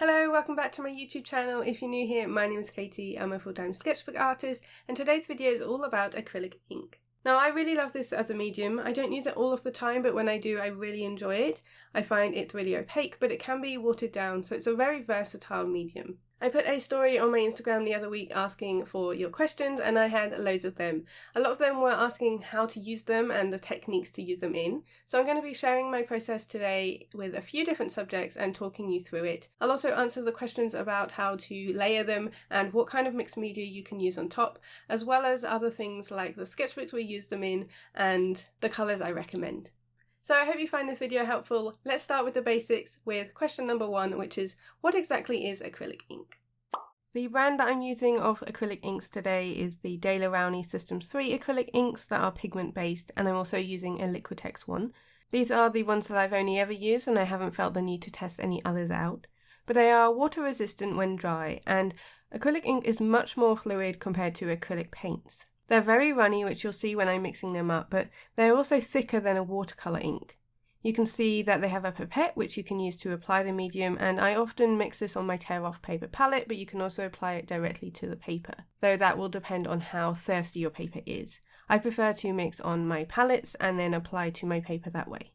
Hello, welcome back to my YouTube channel. If you're new here, my name is Katie, I'm a full-time sketchbook artist, and today's video is all about acrylic ink. Now, I really love this as a medium. I don't use it all of the time, but when I do, I really enjoy it. I find it's really opaque, but it can be watered down, so it's a very versatile medium. I put a story on my Instagram the other week asking for your questions, and I had loads of them. A lot of them were asking how to use them and the techniques to use them in. So I'm going to be sharing my process today with a few different subjects and talking you through it. I'll also answer the questions about how to layer them and what kind of mixed media you can use on top, as well as other things like the sketchbooks we use them in and the colours I recommend. So I hope you find this video helpful. Let's start with the basics with question number 1, which is, what exactly is acrylic ink? The brand that I'm using of acrylic inks today is the Rowney Systems 3 acrylic inks that are pigment based, and I'm also using a Liquitex one. These are the ones that I've only ever used and I haven't felt the need to test any others out. But they are water resistant when dry, and acrylic ink is much more fluid compared to acrylic paints. They're very runny, which you'll see when I'm mixing them up, but they're also thicker than a watercolour ink. You can see that they have a pipette which you can use to apply the medium, and I often mix this on my tear-off paper palette, but you can also apply it directly to the paper, though that will depend on how thirsty your paper is. I prefer to mix on my palettes and then apply to my paper that way.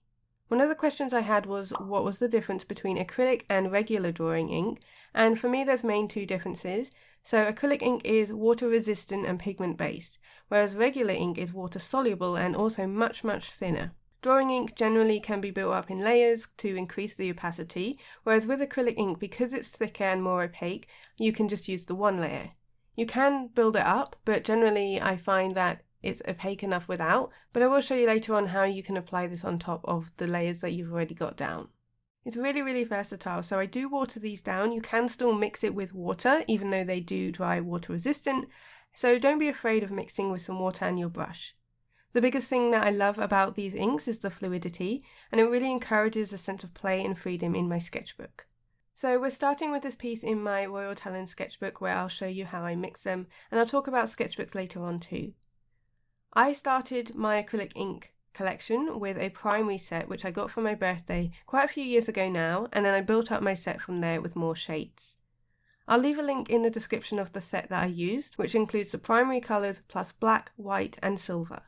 One of the questions I had was what was the difference between acrylic and regular drawing ink, and for me there's main two differences. So acrylic ink is water resistant and pigment based, whereas regular ink is water soluble and also much thinner. Drawing ink generally can be built up in layers to increase the opacity, whereas with acrylic ink, because it's thicker and more opaque, you can just use the one layer. You can build it up, but generally I find that it's opaque enough without, but I will show you later on how you can apply this on top of the layers that you've already got down. It's really versatile, so I do water these down. You can still mix it with water, even though they do dry water resistant, so don't be afraid of mixing with some water and your brush. The biggest thing that I love about these inks is the fluidity, and it really encourages a sense of play and freedom in my sketchbook. So we're starting with this piece in my Royal Talens sketchbook where I'll show you how I mix them, and I'll talk about sketchbooks later on too. I started my acrylic ink collection with a primary set which I got for my birthday quite a few years ago now, and then I built up my set from there with more shades. I'll leave a link in the description of the set that I used, which includes the primary colours plus black, white and silver.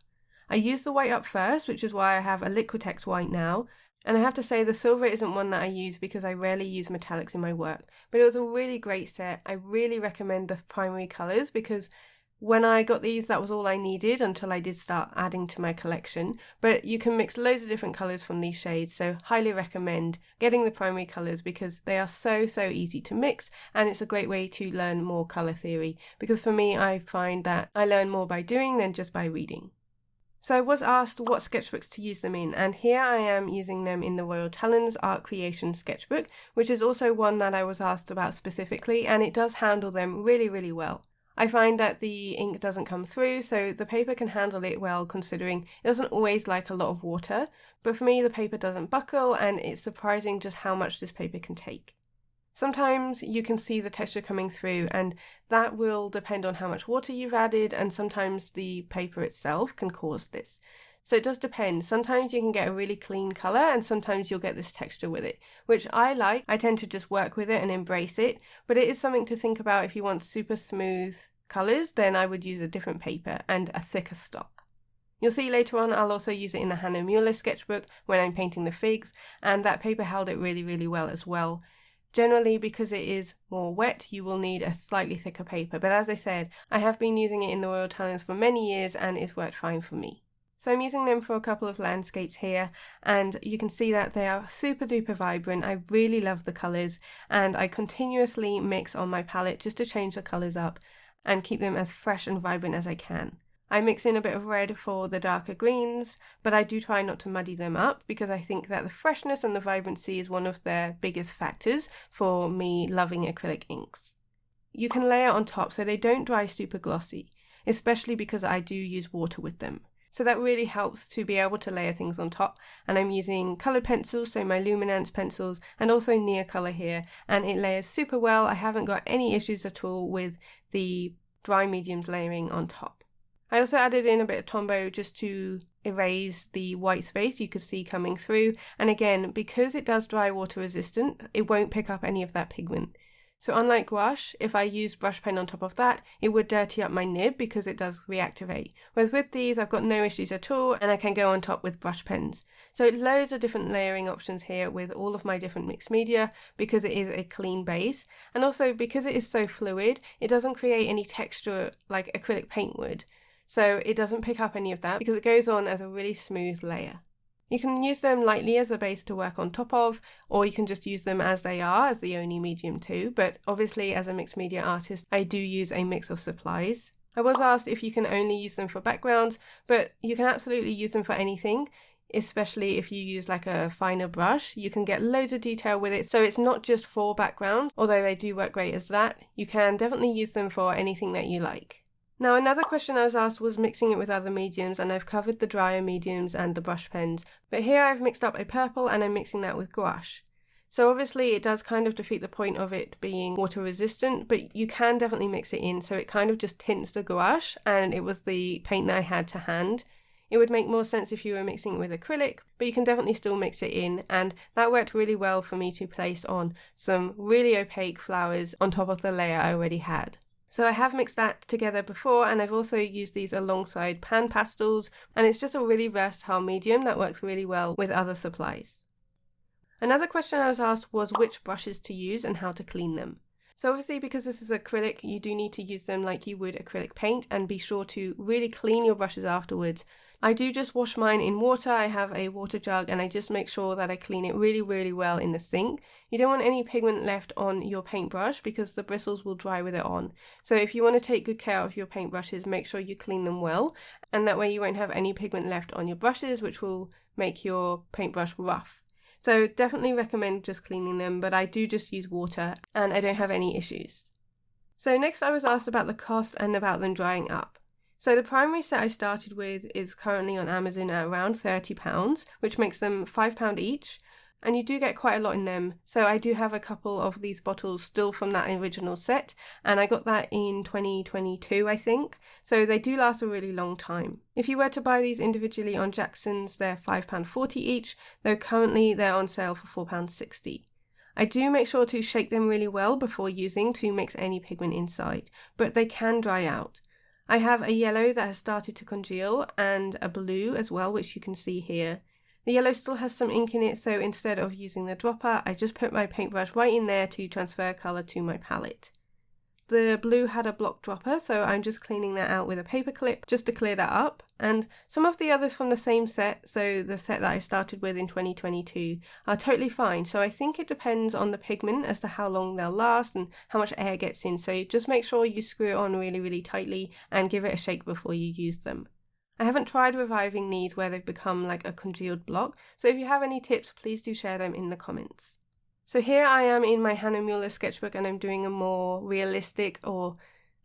I used the white up first, which is why I have a Liquitex white now, and I have to say the silver isn't one that I use because I rarely use metallics in my work, but it was a really great set. I really recommend the primary colours because when I got these, that was all I needed until I did start adding to my collection, but you can mix loads of different colours from these shades, so highly recommend getting the primary colours because they are so easy to mix, and it's a great way to learn more colour theory, because for me I find that I learn more by doing than just by reading. So I was asked what sketchbooks to use them in, and here I am using them in the Royal Talens Art Creation Sketchbook, which is also one that I was asked about specifically, and it does handle them really well. I find that the ink doesn't come through, so the paper can handle it well considering it doesn't always like a lot of water, but for me the paper doesn't buckle, and it's surprising just how much this paper can take. Sometimes you can see the texture coming through, and that will depend on how much water you've added, and sometimes the paper itself can cause this. So it does depend. Sometimes you can get a really clean colour and sometimes you'll get this texture with it, which I like. I tend to just work with it and embrace it, but it is something to think about. If you want super smooth colours, then I would use a different paper and a thicker stock. You'll see later on I'll also use it in the Hahnemuehle Sketchbook when I'm painting the figs, and that paper held it really well as well. Generally, because it is more wet, you will need a slightly thicker paper, but as I said, I have been using it in the Royal Talens for many years and it's worked fine for me. So I'm using them for a couple of landscapes here, and you can see that they are super duper vibrant. I really love the colours, and I continuously mix on my palette just to change the colours up and keep them as fresh and vibrant as I can. I mix in a bit of red for the darker greens, but I do try not to muddy them up because I think that the freshness and the vibrancy is one of their biggest factors for me loving acrylic inks. You can layer on top so they don't dry super glossy, especially because I do use water with them. So that really helps to be able to layer things on top, and I'm using coloured pencils, so my Luminance pencils, and also Neocolor here, and it layers super well. I haven't got any issues at all with the dry mediums layering on top. I also added in a bit of Tombow just to erase the white space you could see coming through. And again, because it does dry water resistant, it won't pick up any of that pigment. So unlike gouache, if I use brush pen on top of that, it would dirty up my nib because it does reactivate. Whereas with these, I've got no issues at all and I can go on top with brush pens. So loads of different layering options here with all of my different mixed media because it is a clean base. And also because it is so fluid, it doesn't create any texture like acrylic paint would. So it doesn't pick up any of that because it goes on as a really smooth layer. You can use them lightly as a base to work on top of, or you can just use them as they are, as the only medium too, but obviously as a mixed media artist, I do use a mix of supplies. I was asked if you can only use them for backgrounds, but you can absolutely use them for anything, especially if you use like a finer brush. You can get loads of detail with it, so it's not just for background, although they do work great as that. You can definitely use them for anything that you like. Now another question I was asked was mixing it with other mediums, and I've covered the drier mediums and the brush pens, but here I've mixed up a purple and I'm mixing that with gouache. So obviously it does kind of defeat the point of it being water resistant, but you can definitely mix it in, so it kind of just tints the gouache, and it was the paint that I had to hand. It would make more sense if you were mixing it with acrylic, but you can definitely still mix it in, and that worked really well for me to place on some really opaque flowers on top of the layer I already had. So I have mixed that together before, and I've also used these alongside pan pastels, and it's just a really versatile medium that works really well with other supplies. Another question I was asked was which brushes to use and how to clean them. So obviously because this is acrylic, you do need to use them like you would acrylic paint, and be sure to really clean your brushes afterwards. I do just wash mine in water. I have a water jug and I just make sure that I clean it really, really well in the sink. You don't want any pigment left on your paintbrush because the bristles will dry with it on. So if you want to take good care of your paintbrushes, make sure you clean them well, and that way you won't have any pigment left on your brushes, which will make your paintbrush rough. So definitely recommend just cleaning them, but I do just use water and I don't have any issues. So next I was asked about the cost and about them drying up. So the primary set I started with is currently on Amazon at around £30, which makes them £5 each, and you do get quite a lot in them. So I do have a couple of these bottles still from that original set, and I got that in 2022, I think. So they do last a really long time. If you were to buy these individually on Jackson's, they're £5.40 each, though currently they're on sale for £4.60. I do make sure to shake them really well before using to mix any pigment inside, but they can dry out. I have a yellow that has started to congeal and a blue as well, which you can see here. The yellow still has some ink in it, so instead of using the dropper, I just put my paintbrush right in there to transfer colour to my palette. The blue had a block dropper, so I'm just cleaning that out with a paper clip just to clear that up. And some of the others from the same set, so the set that I started with in 2022, are totally fine. So I think it depends on the pigment as to how long they'll last and how much air gets in. So just make sure you screw it on really, really tightly and give it a shake before you use them. I haven't tried reviving these where they've become like a congealed block, so if you have any tips, please do share them in the comments. So here I am in my Hahnemuehle Sketchbook and I'm doing a more realistic, or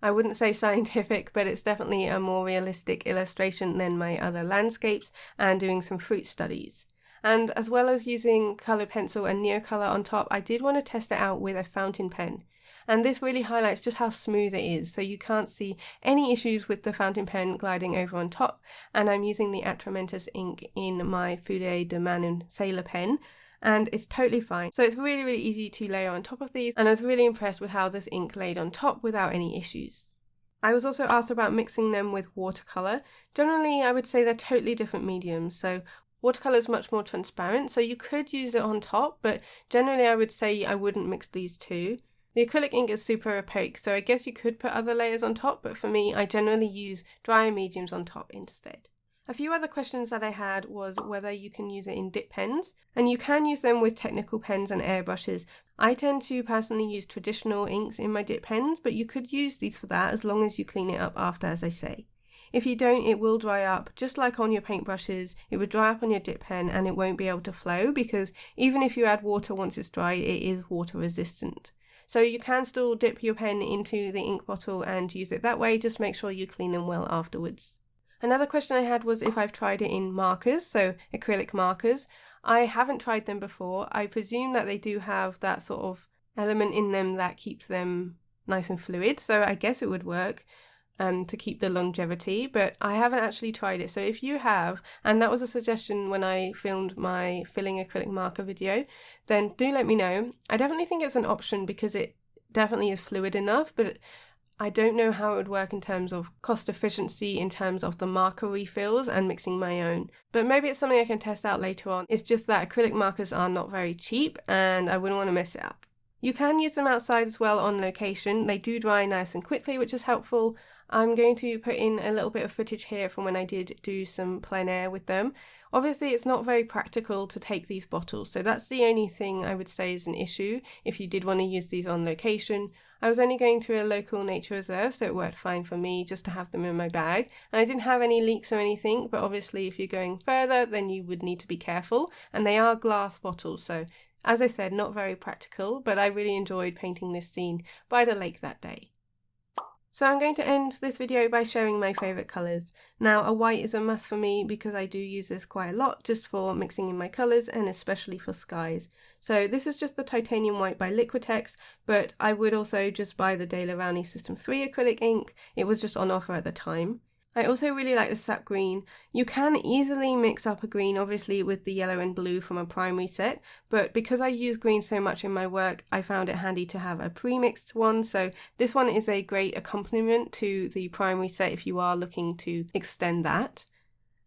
I wouldn't say scientific, but it's definitely a more realistic illustration than my other landscapes, and doing some fruit studies. And as well as using coloured pencil and Neocolor on top, I did want to test it out with a fountain pen. And this really highlights just how smooth it is, so you can't see any issues with the fountain pen gliding over on top. And I'm using the Atramentus ink in my Feuille de Manun Sailor pen, and it's totally fine. So it's really, really easy to layer on top of these, and I was really impressed with how this ink laid on top without any issues. I was also asked about mixing them with watercolour. Generally, I would say they're totally different mediums, so watercolour is much more transparent, so you could use it on top, but generally I would say I wouldn't mix these two. The acrylic ink is super opaque, so I guess you could put other layers on top, but for me, I generally use drier mediums on top instead. A few other questions that I had was whether you can use it in dip pens, and you can use them with technical pens and airbrushes. I tend to personally use traditional inks in my dip pens, but you could use these for that as long as you clean it up after, as I say. If you don't, it will dry up, just like on your paintbrushes. It would dry up on your dip pen and it won't be able to flow, because even if you add water once it's dry, it is water resistant. So you can still dip your pen into the ink bottle and use it that way, just make sure you clean them well afterwards. Another question I had was if I've tried it in markers, so acrylic markers. I haven't tried them before. I presume that they do have that sort of element in them that keeps them nice and fluid, so I guess it would work. to keep the longevity, but I haven't actually tried it. So if you have, and that was a suggestion when I filmed my filling acrylic marker video, then do let me know. I definitely think it's an option because it definitely is fluid enough, but I don't know how it would work in terms of cost efficiency, in terms of the marker refills and mixing my own. But maybe it's something I can test out later on. It's just that acrylic markers are not very cheap and I wouldn't want to mess it up. You can use them outside as well on location. They do dry nice and quickly, which is helpful. I'm going to put in a little bit of footage here from when I did do some plein air with them. Obviously, it's not very practical to take these bottles, so that's the only thing I would say is an issue if you did want to use these on location. I was only going to a local nature reserve, so it worked fine for me just to have them in my bag. And I didn't have any leaks or anything, but obviously if you're going further, then you would need to be careful. And they are glass bottles, so as I said, not very practical, but I really enjoyed painting this scene by the lake that day. So I'm going to end this video by showing my favourite colours. Now, a white is a must for me because I do use this quite a lot just for mixing in my colours and especially for skies. So this is just the titanium white by Liquitex, but I would also just buy the Rowney System 3 acrylic ink. It was just on offer at the time. I also really like the sap green. You can easily mix up a green, obviously, with the yellow and blue from a primary set, but because I use green so much in my work, I found it handy to have a pre-mixed one, so this one is a great accompaniment to the primary set if you are looking to extend that.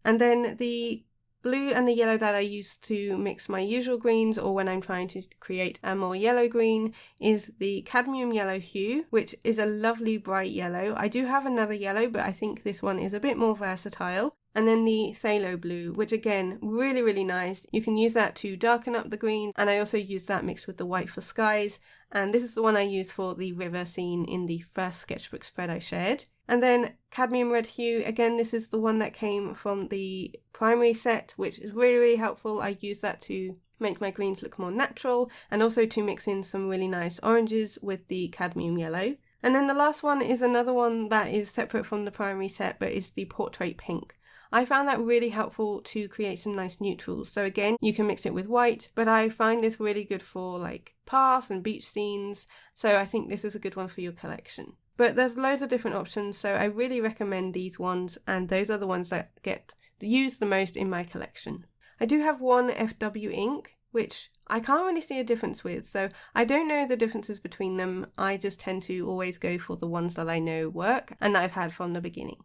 And then the blue and the yellow that I use to mix my usual greens or when I'm trying to create a more yellow green is the cadmium yellow hue, which is a lovely bright yellow. I do have another yellow, but I think this one is a bit more versatile. And then the phthalo blue, which again, really, really nice. You can use that to darken up the green, and I also use that mixed with the white for skies. And this is the one I used for the river scene in the first sketchbook spread I shared. And then cadmium red hue, again, this is the one that came from the primary set, which is really, really helpful. I use that to make my greens look more natural and also to mix in some really nice oranges with the cadmium yellow. And then the last one is another one that is separate from the primary set, but is the portrait pink. I found that really helpful to create some nice neutrals. So again, you can mix it with white, but I find this really good for like paths and beach scenes. So I think this is a good one for your collection. But there's loads of different options, so I really recommend these ones, and those are the ones that get used the most in my collection. I do have one FW ink, which I can't really see a difference with, so I don't know the differences between them. I just tend to always go for the ones that I know work and that I've had from the beginning.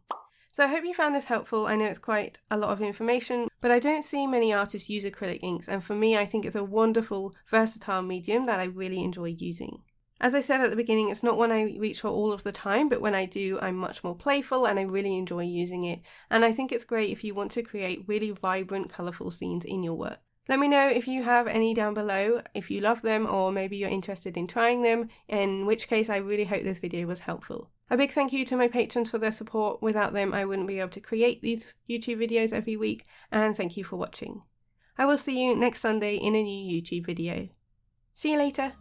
So I hope you found this helpful. I know it's quite a lot of information, but I don't see many artists use acrylic inks, and for me I think it's a wonderful, versatile medium that I really enjoy using. As I said at the beginning, it's not one I reach for all of the time, but when I do, I'm much more playful and I really enjoy using it. And I think it's great if you want to create really vibrant, colourful scenes in your work. Let me know if you have any down below, if you love them or maybe you're interested in trying them, in which case I really hope this video was helpful. A big thank you to my patrons for their support. Without them, I wouldn't be able to create these YouTube videos every week, and thank you for watching. I will see you next Sunday in a new YouTube video. See you later!